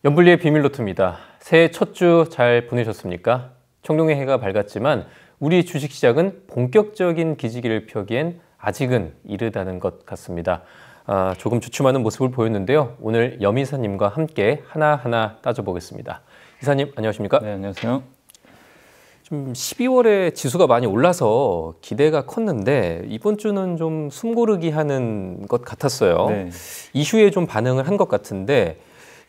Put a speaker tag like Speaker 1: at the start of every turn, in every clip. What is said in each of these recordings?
Speaker 1: 연불리의 비밀노트입니다. 새해 첫 주 잘 보내셨습니까? 청룡의 해가 밝았지만 우리 주식시장은 본격적인 기지개를 펴기엔 아직은 이르다는 것 같습니다. 조금 주춤하는 모습을 보였는데요. 오늘 염 이사님과 함께 하나하나 따져보겠습니다. 이사님 안녕하십니까?
Speaker 2: 네, 안녕하세요.
Speaker 1: 좀 12월에 지수가 많이 올라서 기대가 컸는데 이번 주는 좀 숨고르기 하는 것 같았어요.
Speaker 2: 네.
Speaker 1: 이슈에 좀 반응을 한 것 같은데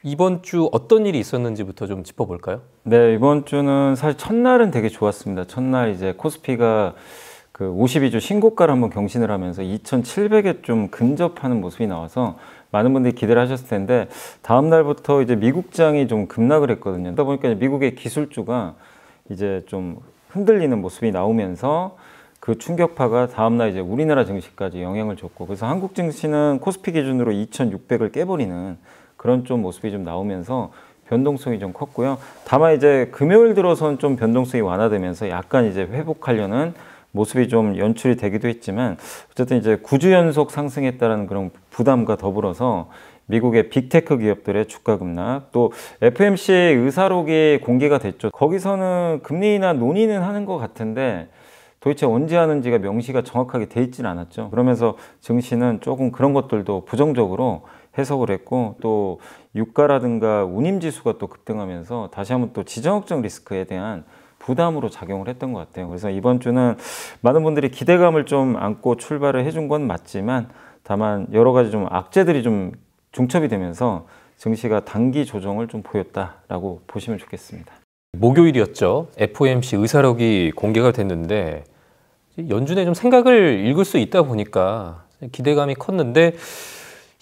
Speaker 1: 이번 주 어떤 일이 있었는지부터 좀 짚어볼까요?
Speaker 2: 네, 이번 주는 사실 첫날은 되게 좋았습니다. 첫날 이제 코스피가 그 52주 신고가를 한번 경신을 하면서 2,700에 좀 근접하는 모습이 나와서 많은 분들이 기대를 하셨을 텐데 다음 날부터 이제 미국장이 좀 급락을 했거든요. 그러다 보니까 미국의 기술주가 이제 좀 흔들리는 모습이 나오면서 그 충격파가 다음날 이제 우리나라 증시까지 영향을 줬고, 그래서 한국 증시는 코스피 기준으로 2,600을 깨버리는 그런 좀 모습이 좀 나오면서 변동성이 좀 컸고요. 다만 이제 금요일 들어선 좀 변동성이 완화되면서 약간 이제 회복하려는 모습이 좀 연출이 되기도 했지만, 어쨌든 이제 9주 연속 상승했다는 그런 부담과 더불어서 미국의 빅테크 기업들의 주가 급락, 또 FOMC 의사록이 공개가 됐죠. 거기서는 금리 인하 논의는 하는 것 같은데 도대체 언제 하는지가 명시가 정확하게 돼 있지는 않았죠. 그러면서 증시는 조금 그런 것들도 부정적으로 해석을 했고, 또 유가라든가 운임지수가 또 급등하면서 다시 한번 또 지정학적 리스크에 대한 부담으로 작용을 했던 것 같아요. 그래서 이번 주는 많은 분들이 기대감을 좀 안고 출발을 해준 건 맞지만, 다만 여러 가지 좀 악재들이 좀 중첩이 되면서 증시가 단기 조정을 좀 보였다라고 보시면 좋겠습니다.
Speaker 1: 목요일이었죠. FOMC 의사록이 공개가 됐는데 연준에 좀 생각을 읽을 수 있다 보니까 기대감이 컸는데,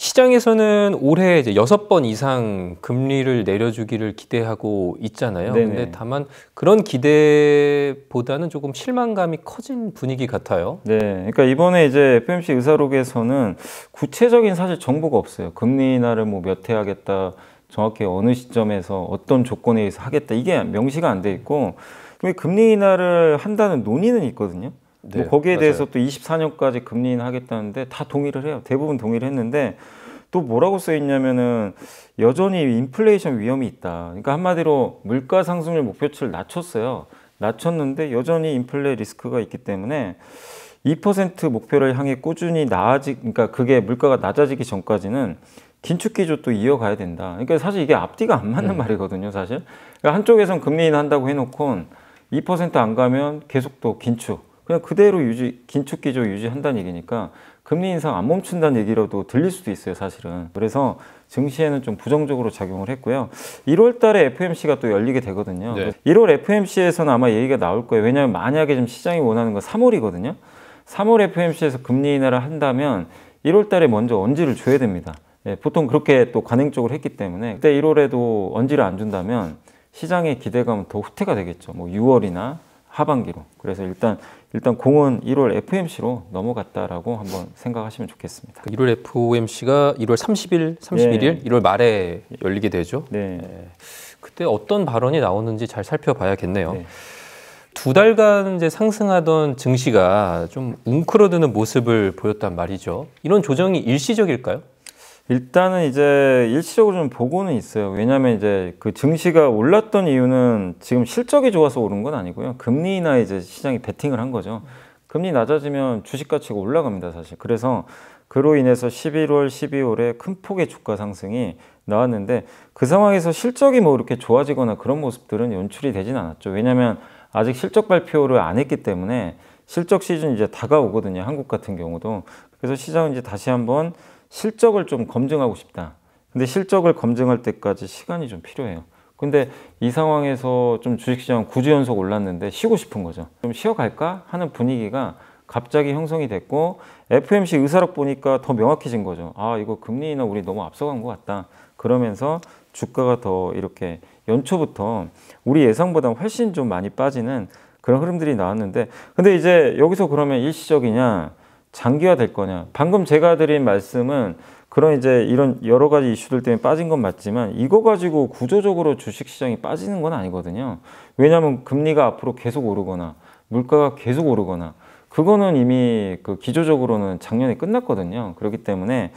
Speaker 1: 시장에서는 올해 이제 6번 이상 금리를 내려주기를 기대하고 있잖아요.
Speaker 2: 네네.
Speaker 1: 근데 다만 그런 기대보다는 조금 실망감이 커진 분위기 같아요.
Speaker 2: 네, 그러니까 이번에 이제 FOMC 의사록에서는 구체적인 사실 정보가 없어요. 금리 인하를 뭐 몇 해 하겠다, 정확히 어느 시점에서 어떤 조건에 의해서 하겠다, 이게 명시가 안 돼 있고, 금리 인하를 한다는 논의는 있거든요.
Speaker 1: 네,
Speaker 2: 뭐 거기에
Speaker 1: 맞아요.
Speaker 2: 대해서 또 24년까지 금리 인하 하겠다는데 다 동의를 해요. 대부분 동의를 했는데 또 뭐라고 써 있냐면은 여전히 인플레이션 위험이 있다. 그러니까 한마디로 물가 상승률 목표치를 낮췄어요. 낮췄는데 여전히 인플레 리스크가 있기 때문에 2% 목표를 향해 꾸준히 그러니까 그게 물가가 낮아지기 전까지는 긴축 기조 또 이어가야 된다. 그러니까 사실 이게 앞뒤가 안 맞는 말이거든요, 사실. 그러니까 한쪽에선 금리 인하한다고 해놓고 2%안 가면 계속 또 긴축. 그냥 그대로 긴축 기조 유지한다는 얘기니까 금리 인상 안 멈춘다는 얘기로도 들릴 수도 있어요, 사실은. 그래서 증시에는 좀 부정적으로 작용을 했고요. 1월 달에 FOMC가 또 열리게 되거든요.
Speaker 1: 네.
Speaker 2: 1월 FOMC에서는 아마 얘기가 나올 거예요. 왜냐하면 만약에 좀 시장이 원하는 건 3월이거든요. 3월 FOMC에서 금리 인하를 한다면 1월 달에 먼저 언지를 줘야 됩니다. 예, 보통 그렇게 또 관행적으로 했기 때문에 그때 1월에도 언지를 안 준다면 시장의 기대감은 더 후퇴가 되겠죠. 뭐 6월이나 하반기로. 그래서 일단 공은 1월 FOMC로 넘어갔다라고 한번 생각하시면 좋겠습니다.
Speaker 1: 1월 FOMC가 1월 31일,
Speaker 2: 네.
Speaker 1: 1월 말에 열리게 되죠.
Speaker 2: 네.
Speaker 1: 그때 어떤 발언이 나오는지 잘 살펴봐야겠네요.
Speaker 2: 네.
Speaker 1: 2달간 이제 상승하던 증시가 좀 웅크러드는 모습을 보였단 말이죠. 이런 조정이 일시적일까요?
Speaker 2: 일단은 이제 일시적으로 좀 보고는 있어요. 왜냐하면 이제 그 증시가 올랐던 이유는 지금 실적이 좋아서 오른 건 아니고요. 금리 인하 이제 시장이 베팅을 한 거죠. 금리 낮아지면 주식 가치가 올라갑니다, 사실. 그래서 그로 인해서 11월, 12월에 큰 폭의 주가 상승이 나왔는데, 그 상황에서 실적이 뭐 이렇게 좋아지거나 그런 모습들은 연출이 되진 않았죠. 왜냐하면 아직 실적 발표를 안 했기 때문에 실적 시즌이 이제 다가오거든요, 한국 같은 경우도. 그래서 시장은 이제 다시 한번 실적을 좀 검증하고 싶다. 근데 실적을 검증할 때까지 시간이 좀 필요해요. 근데 이 상황에서 좀 주식시장 9주 연속 올랐는데 쉬고 싶은 거죠. 좀 쉬어갈까 하는 분위기가 갑자기 형성이 됐고, FOMC 의사록 보니까 더 명확해진 거죠. 아, 이거 금리 인하 우리 너무 앞서간 것 같다. 그러면서 주가가 더 이렇게 연초부터 우리 예상보다 훨씬 좀 많이 빠지는 그런 흐름들이 나왔는데, 근데 이제 여기서 그러면 일시적이냐 장기화 될 거냐. 방금 제가 드린 말씀은 그런 이제 이런 여러 가지 이슈들 때문에 빠진 건 맞지만, 이거 가지고 구조적으로 주식시장이 빠지는 건 아니거든요. 왜냐하면 금리가 앞으로 계속 오르거나 물가가 계속 오르거나 그거는 이미 그 기조적으로는 작년에 끝났거든요. 그렇기 때문에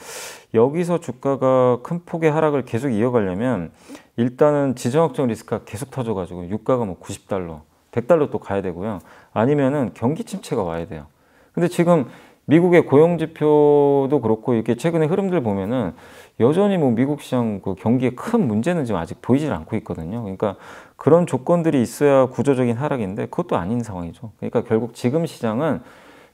Speaker 2: 여기서 주가가 큰 폭의 하락을 계속 이어가려면 일단은 지정학적 리스크가 계속 터져가지고 유가가 뭐 90달러, 100달러 또 가야 되고요. 아니면은 경기 침체가 와야 돼요. 근데 지금 미국의 고용 지표도 그렇고 이렇게 최근에 흐름들 보면은 여전히 뭐 미국 시장 그 경기에 큰 문제는 지금 아직 보이질 않고 있거든요. 그러니까 그런 조건들이 있어야 구조적인 하락인데 그것도 아닌 상황이죠. 그러니까 결국 지금 시장은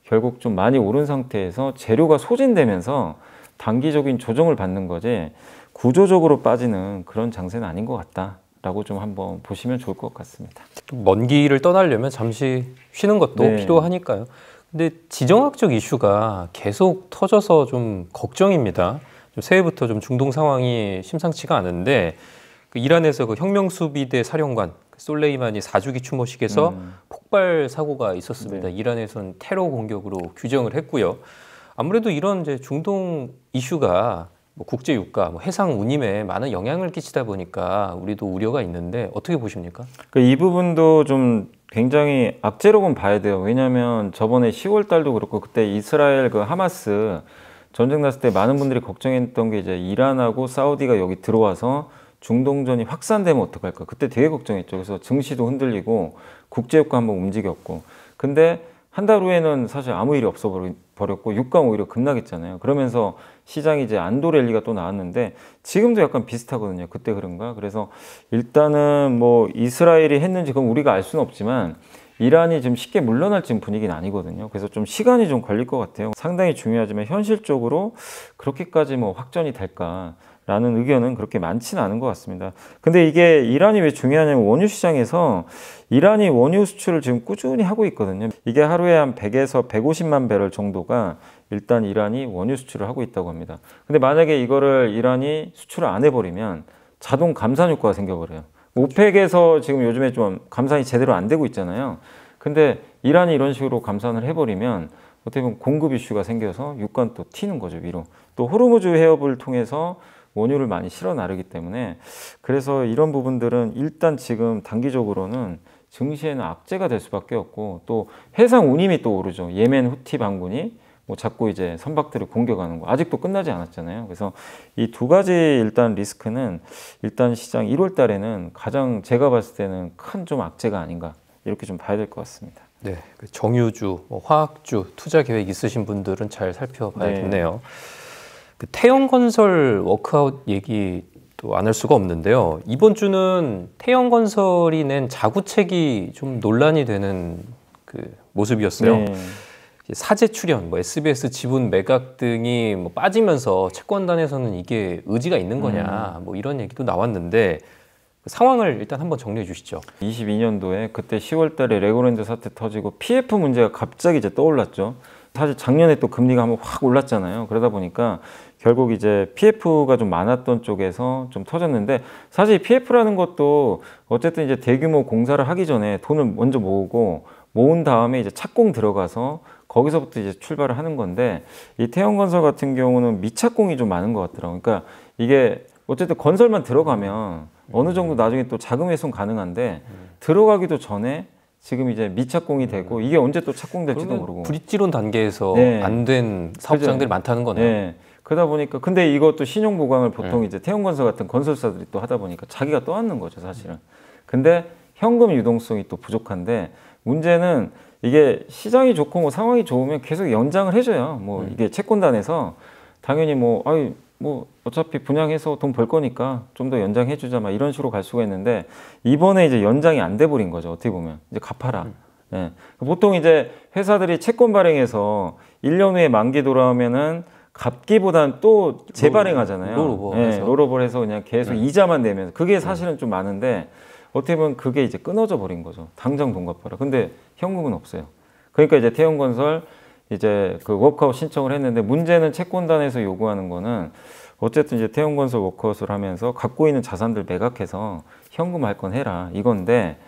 Speaker 2: 결국 좀 많이 오른 상태에서 재료가 소진되면서 단기적인 조정을 받는 거지 구조적으로 빠지는 그런 장세는 아닌 것 같다라고 좀 한번 보시면 좋을 것 같습니다.
Speaker 1: 먼 길을 떠나려면 잠시 쉬는 것도
Speaker 2: 네.
Speaker 1: 필요하니까요. 근데 지정학적 이슈가 계속 터져서 좀 걱정입니다. 좀 새해부터 좀 중동 상황이 심상치가 않은데 그 이란에서 그 혁명수비대 사령관 솔레이마니 4주기 추모식에서 폭발 사고가 있었습니다.
Speaker 2: 네.
Speaker 1: 이란에서는 테러 공격으로 규정을 했고요. 아무래도 이런 이제 중동 이슈가 뭐 국제 유가, 뭐 해상 운임에 많은 영향을 끼치다 보니까 우리도 우려가 있는데 어떻게 보십니까?
Speaker 2: 이 부분도 좀 굉장히 악재로는 봐야 돼요. 왜냐하면 저번에 10월 달도 그렇고 그때 이스라엘 그 하마스 전쟁 났을 때 많은 분들이 걱정했던 게 이제 이란하고 사우디가 여기 들어와서 중동전이 확산되면 어떡할까. 그때 되게 걱정했죠. 그래서 증시도 흔들리고 국제유가 한번 움직였고. 근데 한 달 후에는 사실 아무 일이 없어 버렸고 유가 오히려 급락했잖아요. 그러면서 시장이 이제 안도 랠리가 또 나왔는데 지금도 약간 비슷하거든요. 그때 그런가? 그래서 일단은 뭐 이스라엘이 했는지 그건 우리가 알 수는 없지만 이란이 지금 쉽게 물러날 지금 분위기는 아니거든요. 그래서 좀 시간이 좀 걸릴 것 같아요. 상당히 중요하지만 현실적으로 그렇게까지 뭐 확전이 될까라는 의견은 그렇게 많지는 않은 것 같습니다. 근데 이게 이란이 왜 중요하냐면 원유 시장에서 이란이 원유 수출을 지금 꾸준히 하고 있거든요. 이게 하루에 한 100에서 150만 배럴 정도가 일단 이란이 원유 수출을 하고 있다고 합니다. 근데 만약에 이거를 이란이 수출을 안 해버리면 자동 감산 효과가 생겨버려요. 오펙에서 지금 요즘에 좀 감산이 제대로 안 되고 있잖아요. 근데 이란이 이런 식으로 감산을 해버리면 어떻게 보면 공급 이슈가 생겨서 유가는 또 튀는 거죠, 위로. 또 호르무즈 해협을 통해서 원유를 많이 실어 나르기 때문에 그래서 이런 부분들은 일단 지금 단기적으로는 증시에는 악재가 될 수밖에 없고 또 해상 운임이 또 오르죠. 예멘 후티 반군이 뭐 자꾸 이제 선박들을 공격하는 거 아직도 끝나지 않았잖아요. 그래서 이 두 가지 일단 리스크는 일단 시장 1월 달에는 가장 제가 봤을 때는 큰 좀 악재가 아닌가 이렇게 좀 봐야 될 것 같습니다.
Speaker 1: 네, 그 정유주, 뭐 화학주 투자 계획 있으신 분들은 잘 살펴봐야겠네요. 그 태영건설 워크아웃 얘기 또 안 할 수가 없는데요. 이번 주는 태영건설이 낸 자구책이 좀 논란이 되는 그 모습이었어요.
Speaker 2: 네.
Speaker 1: 사재 출연, 뭐 SBS 지분 매각 등이 뭐 빠지면서 채권단에서는 이게 의지가 있는 거냐, 뭐 이런 얘기도 나왔는데 그 상황을 일단 한번 정리해 주시죠.
Speaker 2: 22년도에 그때 10월 달에 레고랜드 사태 터지고 PF 문제가 갑자기 이제 떠올랐죠. 사실 작년에 또 금리가 한번 확 올랐잖아요. 그러다 보니까 결국 이제 PF가 좀 많았던 쪽에서 좀 터졌는데 사실 PF라는 것도 어쨌든 이제 대규모 공사를 하기 전에 돈을 먼저 모은 다음에 이제 착공 들어가서 거기서부터 이제 출발을 하는 건데 이 태영건설 같은 경우는 미착공이 좀 많은 것 같더라고요. 그러니까 이게 어쨌든 건설만 들어가면 어느 정도 나중에 또 자금 회수 가능한데 들어가기도 전에 지금 이제 미착공이 되고 이게 언제 또 착공될지도 모르고
Speaker 1: 브릿지론 단계에서
Speaker 2: 네.
Speaker 1: 안 된 사업장들이
Speaker 2: 그죠?
Speaker 1: 많다는 거네요.
Speaker 2: 네. 그러다 보니까 근데 이것도 신용 보강을 보통 이제 태영건설 같은 건설사들이 또 하다 보니까 자기가 떠안는 거죠, 사실은. 근데 현금 유동성이 또 부족한데 문제는 이게 시장이 좋고 뭐 상황이 좋으면 계속 연장을 해줘요. 뭐 이게 채권단에서 당연히 뭐 어차피 분양해서 돈 벌 거니까 좀 더 연장해주자 막 이런 식으로 갈 수가 있는데 이번에 이제 연장이 안 돼 버린 거죠. 어떻게 보면 이제 갚아라. 네. 보통 이제 회사들이 채권 발행해서 1년 후에 만기 돌아오면은 갚기보다는 또 재발행하잖아요. 롤오버해서 그냥 계속 이자만 내면서 그게 사실은 좀 많은데 어떻게 보면 그게 이제 끊어져 버린 거죠. 당장 돈 갚아라. 근데 현금은 없어요. 그러니까 이제 태영건설 이제 그 워크아웃 신청을 했는데 문제는 채권단에서 요구하는 거는 어쨌든 이제 태영건설 워크아웃을 하면서 갖고 있는 자산들 매각해서 현금 할 건 해라 이건데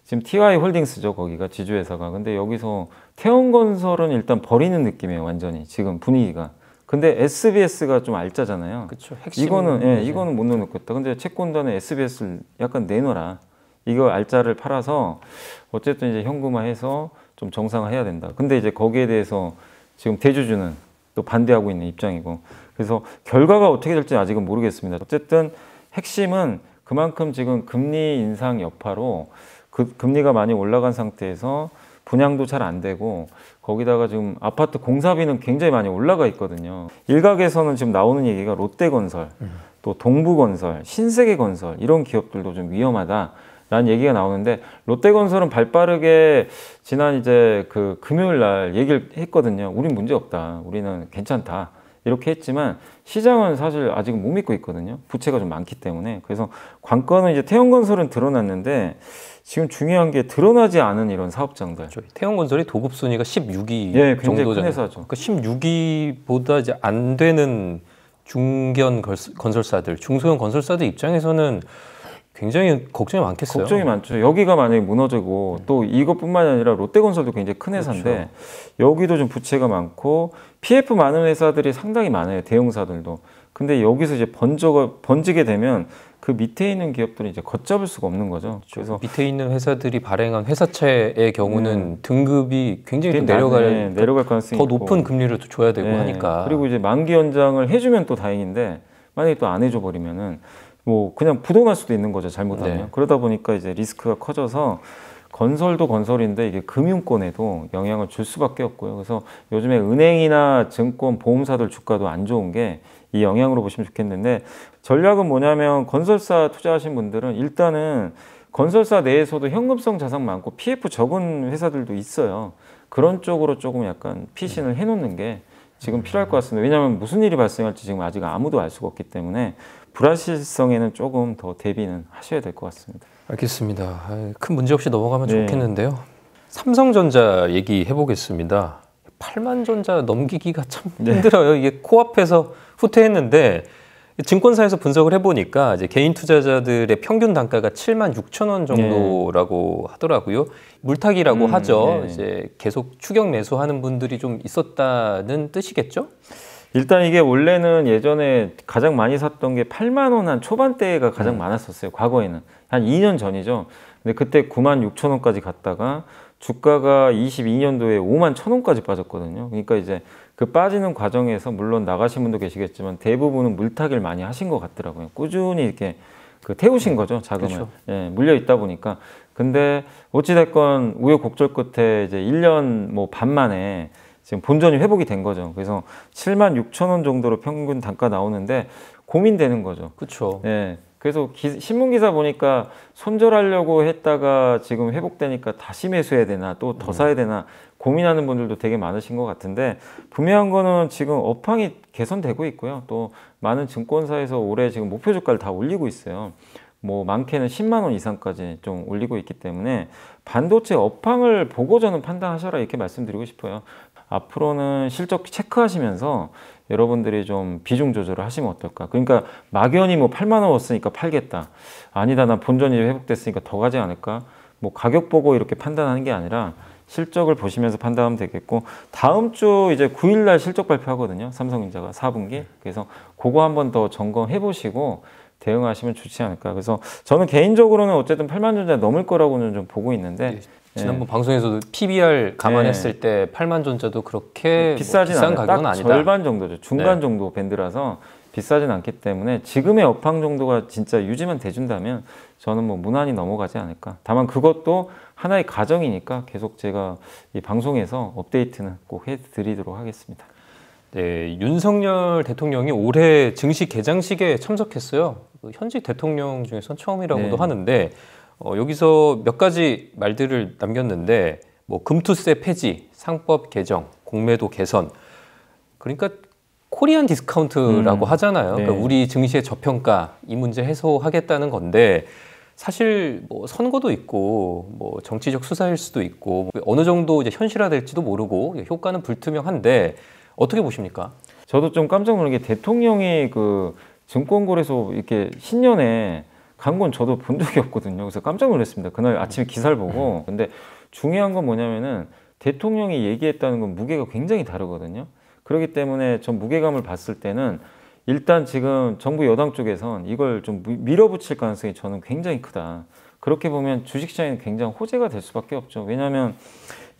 Speaker 2: 지금 TY 홀딩스죠 거기가 지주회사가. 근데 여기서 태영건설은 일단 버리는 느낌이에요 완전히 지금 분위기가. 근데 SBS가 좀 알짜잖아요.
Speaker 1: 그렇죠.
Speaker 2: 이거는 못 넣겠다. 근데 채권단에 SBS를 약간 내놔라. 이거 알짜를 팔아서 어쨌든 이제 현금화해서 좀 정상화해야 된다. 근데 이제 거기에 대해서 지금 대주주는 또 반대하고 있는 입장이고, 그래서 결과가 어떻게 될지 아직은 모르겠습니다. 어쨌든 핵심은 그만큼 지금 금리 인상 여파로 그 금리가 많이 올라간 상태에서 분양도 잘 안 되고, 거기다가 지금 아파트 공사비는 굉장히 많이 올라가 있거든요. 일각에서는 지금 나오는 얘기가 롯데건설, 또 동부건설, 신세계건설 이런 기업들도 좀 위험하다라는 얘기가 나오는데, 롯데건설은 발빠르게 지난 이제 그 금요일 날 얘기를 했거든요. 우린 문제 없다, 우리는 괜찮다 이렇게 했지만 시장은 사실 아직은 못 믿고 있거든요. 부채가 좀 많기 때문에. 그래서 관건은 이제 태형건설은 드러났는데, 지금 중요한 게 드러나지 않은 이런 사업장들.
Speaker 1: 태형건설이 도급 순위가 16위
Speaker 2: 예, 굉장히 큰
Speaker 1: 정도잖아요.
Speaker 2: 회사죠.
Speaker 1: 그러니까 16위보다 이제 안 되는 중견 건설사들, 중소형 건설사들 입장에서는 굉장히 걱정이 많겠어요.
Speaker 2: 걱정이 많죠. 여기가 만약에 무너지고, 또 이것뿐만이 아니라 롯데건설도 굉장히 큰 회사인데,
Speaker 1: 그렇죠.
Speaker 2: 여기도 좀 부채가 많고 PF 많은 회사들이 상당히 많아요. 대형사들도. 근데 여기서 이제 번지게 되면 그 밑에 있는 기업들은 이제 걷잡을 수가 없는 거죠. 그래서
Speaker 1: 밑에 있는 회사들이 발행한 회사채의 경우는 등급이 굉장히 또
Speaker 2: 내려갈 가능성이
Speaker 1: 더
Speaker 2: 있고,
Speaker 1: 높은 금리를 또 줘야 되고 하니까.
Speaker 2: 그리고 이제 만기 연장을 해주면 또 다행인데, 만약에 또 안 해줘 버리면은 뭐 그냥 부도날 수도 있는 거죠, 잘못하면.
Speaker 1: 네.
Speaker 2: 그러다 보니까 이제 리스크가 커져서 건설도 건설인데 이게 금융권에도 영향을 줄 수밖에 없고요. 그래서 요즘에 은행이나 증권, 보험사들 주가도 안 좋은 게 이 영향으로 보시면 좋겠는데, 전략은 뭐냐면 건설사 투자하신 분들은 일단은 건설사 내에서도 현금성 자산 많고 PF 적은 회사들도 있어요. 그런 쪽으로 조금 약간 피신을 해놓는 게 지금 필요할 것 같습니다. 왜냐하면 무슨 일이 발생할지 지금 아직 아무도 알 수가 없기 때문에 불확실성에는 조금 더 대비는 하셔야 될 것 같습니다.
Speaker 1: 알겠습니다. 큰 문제 없이 넘어가면
Speaker 2: 네.
Speaker 1: 좋겠는데요. 삼성전자 얘기해 보겠습니다. 8만 전자 넘기기가 참 힘들어요. 이게 코앞에서 후퇴했는데, 증권사에서 분석을 해보니까 이제 개인 투자자들의 평균 단가가 7만 6천 원 정도라고 하더라고요. 물타기라고 하죠. 이제 계속 추격 매수하는 분들이 좀 있었다는 뜻이겠죠?
Speaker 2: 일단 이게 원래는 예전에 가장 많이 샀던 게 8만 원 한 초반대가 가장 많았었어요. 과거에는 한 2년 전이죠. 근데 그때 9만 6천 원까지 갔다가 주가가 22년도에 5만 1천 원까지 빠졌거든요. 그러니까 이제 그 빠지는 과정에서 물론 나가신 분도 계시겠지만 대부분은 물타기를 많이 하신 것 같더라고요. 꾸준히 이렇게 그 태우신 거죠, 자금을.
Speaker 1: 그렇죠.
Speaker 2: 예, 물려 있다 보니까. 근데 어찌됐건 우여곡절 끝에 이제 1년 뭐 반 만에 지금 본전이 회복이 된 거죠. 그래서 7만 6천 원 정도로 평균 단가 나오는데 고민되는 거죠.
Speaker 1: 그렇죠.
Speaker 2: 예. 그래서 신문 기사 보니까 손절하려고 했다가 지금 회복되니까 다시 매수해야 되나 또 더 사야 되나 고민하는 분들도 되게 많으신 것 같은데, 분명한 거는 지금 업황이 개선되고 있고요. 또 많은 증권사에서 올해 지금 목표 주가를 다 올리고 있어요. 뭐 많게는 10만 원 이상까지 좀 올리고 있기 때문에 반도체 업황을 보고 저는 판단하셔라 이렇게 말씀드리고 싶어요. 앞으로는 실적 체크하시면서 여러분들이 좀 비중 조절을 하시면 어떨까. 그러니까 막연히 뭐 8만 원 왔으니까 팔겠다, 아니다 나 본전이 회복됐으니까 더 가지 않을까, 뭐 가격 보고 이렇게 판단하는 게 아니라 실적을 보시면서 판단하면 되겠고, 다음 주 이제 9일 날 실적 발표하거든요, 삼성전자가 4분기. 그래서 그거 한번 더 점검해 보시고 대응하시면 좋지 않을까. 그래서 저는 개인적으로는 어쨌든 8만 전자 넘을 거라고는 좀 보고 있는데,
Speaker 1: 지난번 방송에서도 PBR 감안했을 때 8만 전자도 그렇게
Speaker 2: 비싸진
Speaker 1: 비싼
Speaker 2: 않아요.
Speaker 1: 가격은
Speaker 2: 딱
Speaker 1: 아니다.
Speaker 2: 절반 정도죠. 중간 정도 밴드라서 비싸진 않기 때문에 지금의 업황 정도가 진짜 유지만 돼준다면 저는 뭐 무난히 넘어가지 않을까. 다만 그것도 하나의 과정이니까 계속 제가 이 방송에서 업데이트는 꼭 해드리도록 하겠습니다.
Speaker 1: 네, 윤석열 대통령이 올해 증시 개장식에 참석했어요. 현직 대통령 중에선 처음이라고도 하는데, 여기서 몇 가지 말들을 남겼는데, 뭐 금투세 폐지, 상법 개정, 공매도 개선. 그러니까 코리안 디스카운트라고 하잖아요. 그러니까 우리 증시의 저평가, 이 문제 해소하겠다는 건데, 사실 뭐 선거도 있고 뭐 정치적 수사일 수도 있고 어느 정도 이제 현실화될지도 모르고 효과는 불투명한데 어떻게 보십니까?
Speaker 2: 저도 좀 깜짝 놀란 게, 대통령이 그 증권거래소 이렇게 신년에 간 건 저도 본 적이 없거든요. 그래서 깜짝 놀랐습니다. 그날 아침에 기사를 보고. 근데 중요한 건 뭐냐면은 대통령이 얘기했다는 건 무게가 굉장히 다르거든요. 그렇기 때문에 전 무게감을 봤을 때는 일단 지금 정부 여당 쪽에선 이걸 좀 밀어붙일 가능성이 저는 굉장히 크다. 그렇게 보면 주식시장에는 굉장히 호재가 될 수밖에 없죠. 왜냐하면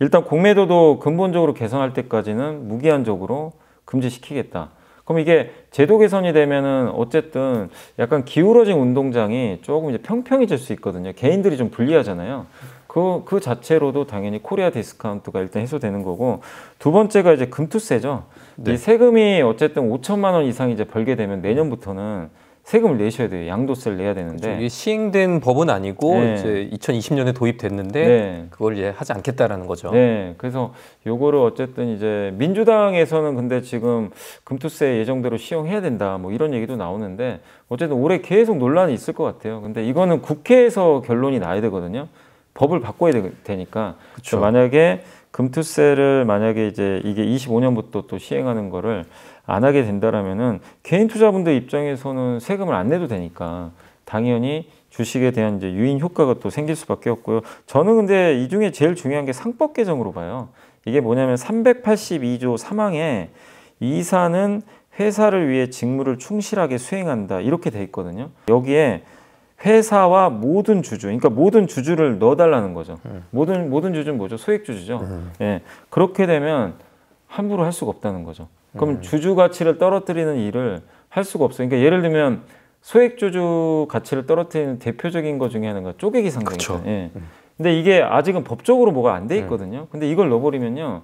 Speaker 2: 일단 공매도도 근본적으로 개선할 때까지는 무기한적으로 금지시키겠다. 그럼 이게 제도 개선이 되면은 어쨌든 약간 기울어진 운동장이 조금 이제 평평해질 수 있거든요. 개인들이 좀 불리하잖아요. 그 자체로도 당연히 코리아 디스카운트가 일단 해소되는 거고, 두 번째가 이제 금투세죠.
Speaker 1: 네.
Speaker 2: 이 세금이 어쨌든 5천만 원 이상 이제 벌게 되면 내년부터는 세금을 내셔야 돼요. 양도세를 내야 되는데.
Speaker 1: 이게 시행된 법은 아니고
Speaker 2: 네.
Speaker 1: 이제 2020년에 도입됐는데
Speaker 2: 네.
Speaker 1: 그걸 이제 하지 않겠다라는 거죠.
Speaker 2: 네, 그래서 요거를 어쨌든 이제 민주당에서는 근데 지금 금투세 예정대로 시행해야 된다 뭐 이런 얘기도 나오는데, 어쨌든 올해 계속 논란이 있을 것 같아요. 근데 이거는 국회에서 결론이 나야 되거든요. 법을 바꿔야 되니까.
Speaker 1: 그쵸.
Speaker 2: 만약에 금투세를 만약에 이제 이게 25년부터 또 시행하는 거를 안 하게 된다라면은 개인 투자분들 입장에서는 세금을 안 내도 되니까 당연히 주식에 대한 이제 유인 효과가 또 생길 수밖에 없고요. 저는 근데 이 중에 제일 중요한 게 상법 개정으로 봐요. 이게 뭐냐면 382조 3항에 이사는 회사를 위해 직무를 충실하게 수행한다 이렇게 돼 있거든요. 여기에 회사와 모든 주주, 그러니까 모든 주주를 넣어달라는 거죠. 모든 주주는 뭐죠? 소액주주죠. 예, 그렇게 되면 함부로 할 수가 없다는 거죠. 그럼 주주 가치를 떨어뜨리는 일을 할 수가 없어요. 그러니까 예를 들면 소액주주 가치를 떨어뜨리는 대표적인 것 중에 하나가 쪼개기 상장이죠. 예. 근데 이게 아직은 법적으로 뭐가 안 돼 있거든요. 근데 이걸 넣어버리면요,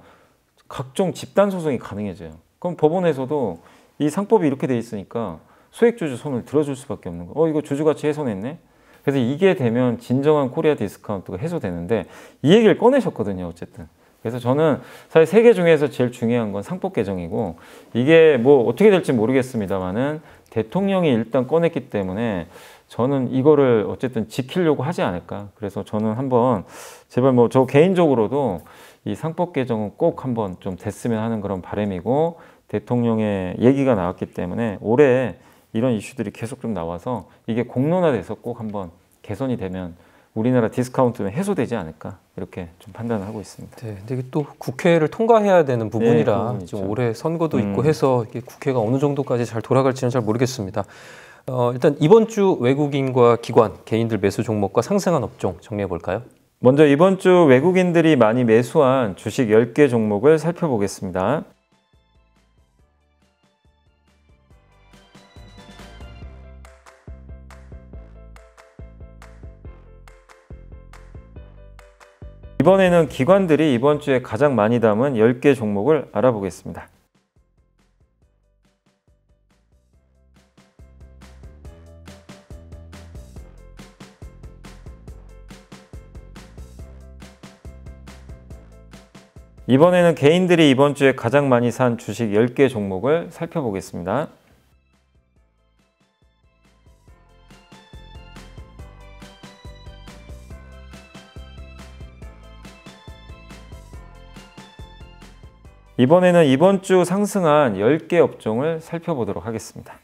Speaker 2: 각종 집단 소송이 가능해져요. 그럼 법원에서도 이 상법이 이렇게 돼 있으니까 소액주주 손을 들어줄 수밖에 없는 거. 이거 주주가치 훼손했네. 그래서 이게 되면 진정한 코리아 디스카운트가 해소되는데, 이 얘기를 꺼내셨거든요. 어쨌든. 그래서 저는 사실 세 개 중에서 제일 중요한 건 상법 개정이고, 이게 뭐 어떻게 될지 모르겠습니다만은 대통령이 일단 꺼냈기 때문에 저는 이거를 어쨌든 지키려고 하지 않을까. 그래서 저는 한번 제발 뭐 저 개인적으로도 이 상법 개정은 꼭 한번 좀 됐으면 하는 그런 바람이고, 대통령의 얘기가 나왔기 때문에 올해 이런 이슈들이 계속 좀 나와서 이게 공론화돼서 꼭 한번 개선이 되면 우리나라 디스카운트는 해소되지 않을까, 이렇게 좀 판단을 하고 있습니다.
Speaker 1: 네, 근데 이게 또 국회를 통과해야 되는 부분이라
Speaker 2: 네,
Speaker 1: 지금 올해 선거도 있고 해서 이게 국회가 어느 정도까지 잘 돌아갈지는 잘 모르겠습니다. 일단 이번 주 외국인과 기관, 개인들 매수 종목과 상승한 업종 정리해 볼까요?
Speaker 2: 먼저 이번 주 외국인들이 많이 매수한 주식 10개 종목을 살펴보겠습니다. 이번에는 기관들이 이번 주에 가장 많이 담은 10개 종목을 알아보겠습니다. 이번에는 개인들이 이번 주에 가장 많이 산 주식 10개 종목을 살펴보겠습니다. 이번에는 이번 주 상승한 10개 업종을 살펴보도록 하겠습니다.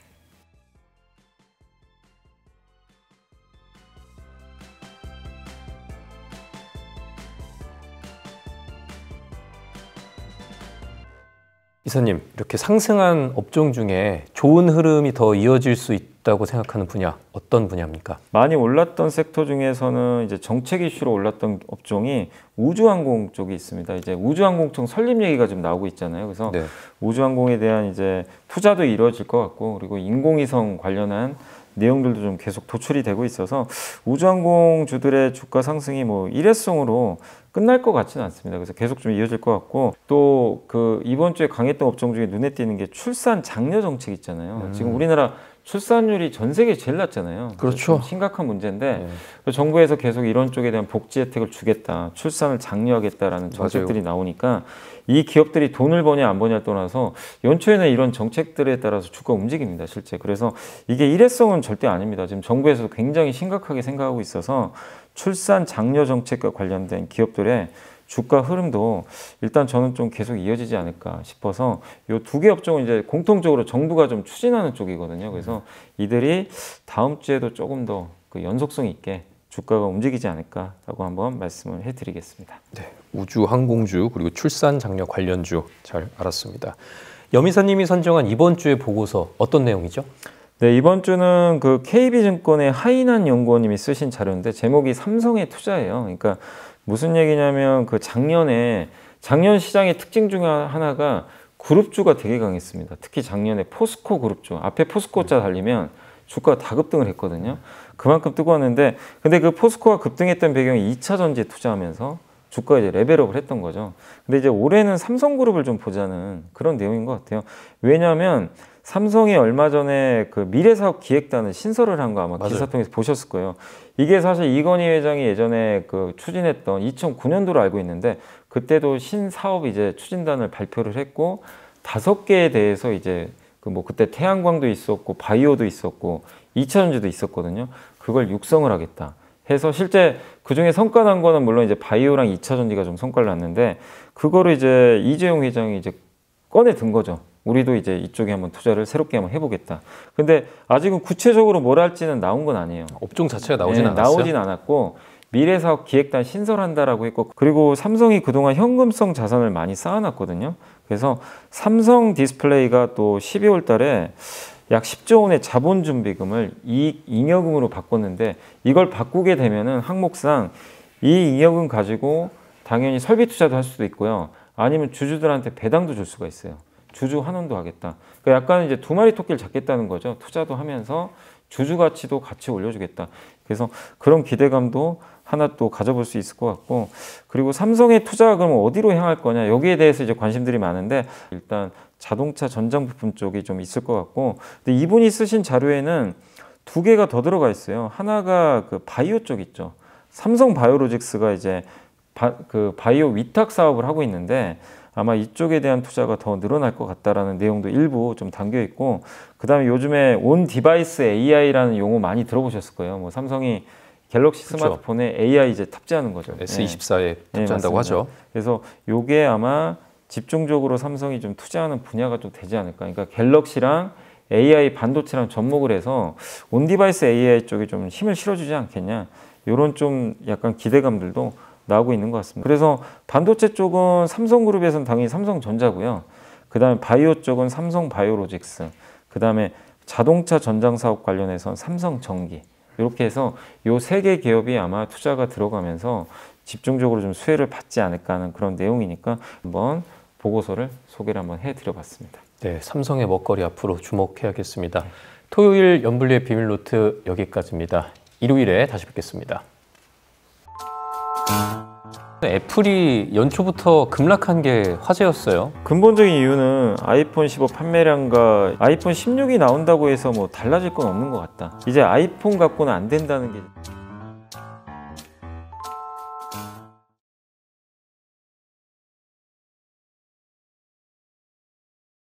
Speaker 1: 이사님, 이렇게 상승한 업종 중에 좋은 흐름이 더 이어질 수 있다고 생각하는 분야, 어떤 분야입니까?
Speaker 2: 많이 올랐던 섹터 중에서는 이제 정책 이슈로 올랐던 업종이 우주항공 쪽이 있습니다. 이제 우주항공청 설립 얘기가 좀 나오고 있잖아요. 그래서
Speaker 1: 네.
Speaker 2: 우주항공에 대한 이제 투자도 이루어질 것 같고, 그리고 인공위성 관련한 내용들도 좀 계속 도출이 되고 있어서 우주항공주들의 주가 상승이 뭐 일회성으로 끝날 것 같지는 않습니다. 그래서 계속 좀 이어질 것 같고, 또 그 이번 주에 강했던 업종 중에 눈에 띄는 게 출산 장려 정책 있잖아요. 지금 우리나라 출산율이 전 세계 제일 낮잖아요.
Speaker 1: 그렇죠.
Speaker 2: 심각한 문제인데 정부에서 계속 이런 쪽에 대한 복지 혜택을 주겠다, 출산을 장려하겠다라는 정책들이
Speaker 1: 맞아요.
Speaker 2: 나오니까 이 기업들이 돈을 버냐 안 버냐를 떠나서 연초에는 이런 정책들에 따라서 주가 움직입니다, 실제. 그래서 이게 일회성은 절대 아닙니다. 지금 정부에서도 굉장히 심각하게 생각하고 있어서 출산 장려 정책과 관련된 기업들의 주가 흐름도 일단 저는 좀 계속 이어지지 않을까 싶어서 이 두 개 업종은 이제 공통적으로 정부가 좀 추진하는 쪽이거든요. 그래서 이들이 다음 주에도 조금 더 그 연속성 있게 주가가 움직이지 않을까라고 한번 말씀을 해드리겠습니다.
Speaker 1: 네, 우주 항공주 그리고 출산 장려 관련주 잘 알았습니다. 염이사님이 선정한 이번 주의 보고서 어떤 내용이죠?
Speaker 2: 네, 이번 주는 그 KB증권의 하인한 연구원님이 쓰신 자료인데 제목이 삼성의 투자예요. 그러니까 무슨 얘기냐면 그 작년 시장의 특징 중에 하나가 그룹주가 되게 강했습니다. 특히 작년에 포스코 그룹주, 앞에 포스코자 달리면 주가가 다 급등을 했거든요. 그만큼 뜨거웠는데, 근데 그 포스코가 급등했던 배경이 2차 전지에 투자하면서 주가가 이제 레벨업을 했던 거죠. 근데 이제 올해는 삼성그룹을 좀 보자는 그런 내용인 것 같아요. 왜냐하면 삼성이 얼마 전에 그 미래사업 기획단을 신설을 한 거 아마
Speaker 1: 맞아요.
Speaker 2: 기사 통해서 보셨을 거예요. 이게 사실 이건희 회장이 예전에 그 추진했던 2009년도로 알고 있는데, 그때도 신사업 이제 추진단을 발표를 했고 5개에 대해서 이제 그 뭐 그때 태양광도 있었고 바이오도 있었고 2차전지도 있었거든요. 그걸 육성을 하겠다 해서 실제 그 중에 성과 난 거는 물론 이제 바이오랑 2차전지가 좀 성과를 났는데, 그거를 이제 이재용 회장이 이제 꺼내 든 거죠. 우리도 이제 이쪽에 한번 투자를 새롭게 한번 해보겠다. 근데 아직은 구체적으로 뭘 할지는 나온 건 아니에요.
Speaker 1: 업종 자체가 나오진 않았어요.
Speaker 2: 나오진 않았고 미래사업 기획단 신설한다라고 했고, 그리고 삼성이 그동안 현금성 자산을 많이 쌓아놨거든요. 그래서 삼성 디스플레이가 또 12월 달에 약 10조 원의 자본준비금을 이익 잉여금으로 바꿨는데, 이걸 바꾸게 되면은 항목상 이 잉여금 가지고 당연히 설비 투자도 할 수도 있고요. 아니면 주주들한테 배당도 줄 수가 있어요. 주주 환원도 하겠다. 그러니까 약간 이제 두 마리 토끼를 잡겠다는 거죠. 투자도 하면서 주주 가치도 같이 올려주겠다. 그래서 그런 기대감도 하나 또 가져볼 수 있을 것 같고, 그리고 삼성의 투자가 그러면 어디로 향할 거냐, 여기에 대해서 이제 관심들이 많은데, 일단 자동차 전장 부품 쪽이 좀 있을 것 같고, 근데 이분이 쓰신 자료에는 2개가 더 들어가 있어요. 하나가 그 바이오 쪽 있죠. 삼성 바이오로직스가 이제 그 바이오 위탁 사업을 하고 있는데, 아마 이쪽에 대한 투자가 더 늘어날 것 같다라는 내용도 일부 좀 담겨 있고, 그다음에 요즘에 온 디바이스 AI라는 용어 많이 들어보셨을 거예요. 뭐 삼성이 갤럭시 스마트폰에 AI 이제 탑재하는 거죠.
Speaker 1: S24에 탑재한다고 하죠.
Speaker 2: 그래서 요게 아마 집중적으로 삼성이 좀 투자하는 분야가 좀 되지 않을까. 그러니까 갤럭시랑 AI 반도체랑 접목을 해서 온 디바이스 AI 쪽에 좀 힘을 실어주지 않겠냐. 이런 좀 약간 기대감들도 나오고 있는 것 같습니다. 그래서 반도체 쪽은 삼성그룹에서는 당연히 삼성전자고요. 그 다음에 바이오 쪽은 삼성바이오로직스, 그 다음에 자동차 전장 사업 관련해서는 삼성전기, 이렇게 해서 이 3개 기업이 아마 투자가 들어가면서 집중적으로 좀 수혜를 받지 않을까 하는 그런 내용이니까 한번 보고서를 소개를 한번 해드려 봤습니다.
Speaker 1: 네, 삼성의 먹거리 앞으로 주목해야겠습니다. 토요일 연불리의 비밀노트 여기까지입니다. 일요일에 다시 뵙겠습니다. 애플이 연초부터 급락한 게 화제였어요.
Speaker 2: 근본적인 이유는 아이폰 15 판매량과 아이폰 16이 나온다고 해서 뭐 달라질 건 없는 것 같다. 이제 아이폰 갖고는 안 된다는 게